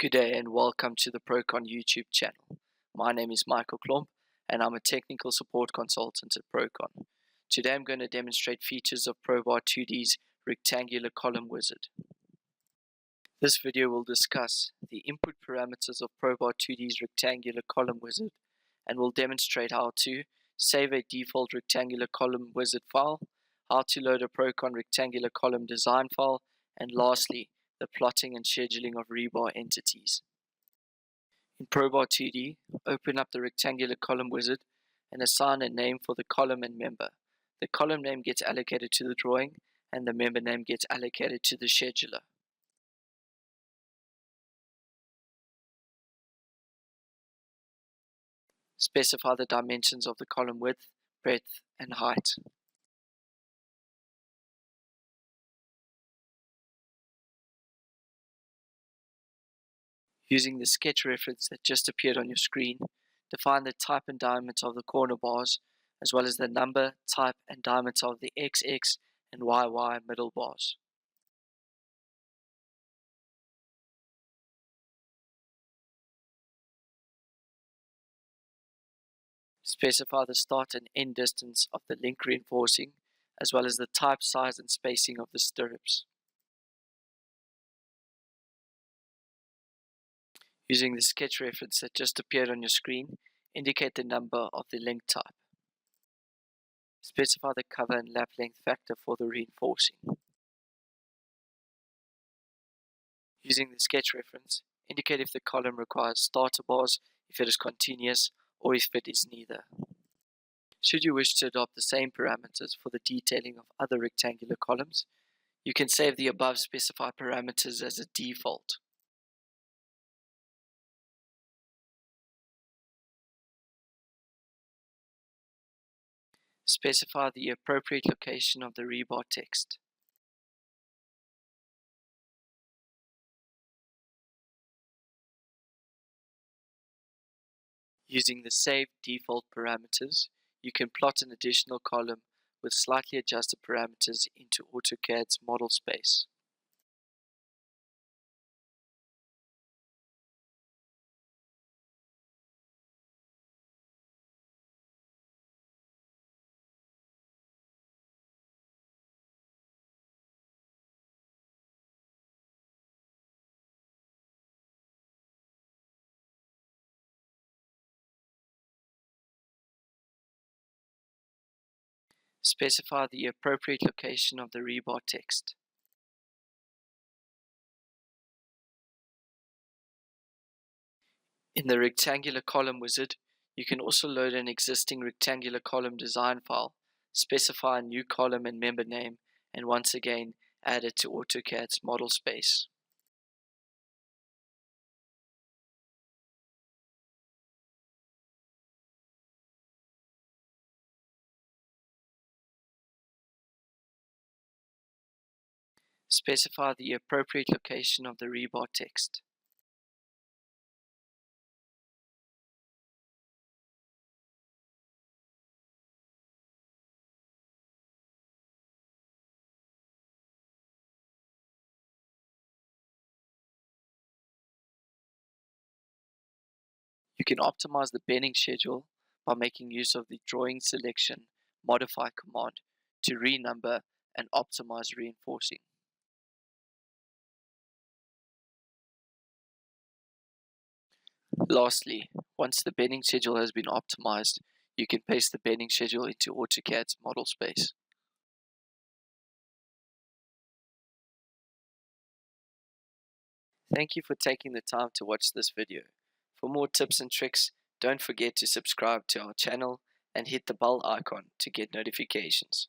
Good day and welcome to the Prokon YouTube channel. My name is Michael Klomp and I'm a technical support consultant at Prokon. Today I'm going to demonstrate features of Probar 2D's rectangular column wizard. This video will discuss the input parameters of Probar 2D's rectangular column wizard and will demonstrate how to save a default rectangular column wizard file, how to load a Prokon rectangular column design file, and lastly, the plotting and scheduling of rebar entities. In Probar 2D, open up the rectangular column wizard and assign a name for the column and member. The column name gets allocated to the drawing and the member name gets allocated to the scheduler. Specify the dimensions of the column width, breadth, and height. Using the sketch reference that just appeared on your screen, define the type and diameter of the corner bars, as well as the number, type, and diameter of the XX and YY middle bars. Specify the start and end distance of the link reinforcing, as well as the type, size, and spacing of the stirrups. Using the sketch reference that just appeared on your screen, indicate the number of the link type. Specify the cover and lap length factor for the reinforcing. Using the sketch reference, indicate if the column requires starter bars, if it is continuous, or if it is neither. Should you wish to adopt the same parameters for the detailing of other rectangular columns, you can save the above specified parameters as a default. Specify the appropriate location of the rebar text. Using the saved default parameters, you can plot an additional column with slightly adjusted parameters into AutoCAD's model space. Specify the appropriate location of the rebar text. In the rectangular column wizard, you can also load an existing rectangular column design file, specify a new column and member name, and once again add it to AutoCAD's model space. Specify the appropriate location of the rebar text. You can optimize the bending schedule by making use of the drawing selection modify command to renumber and optimize reinforcing. Lastly, once the bending schedule has been optimized, you can paste the bending schedule into AutoCAD's model space. Thank you for taking the time to watch this video. For more tips and tricks, don't forget to subscribe to our channel and hit the bell icon to get notifications.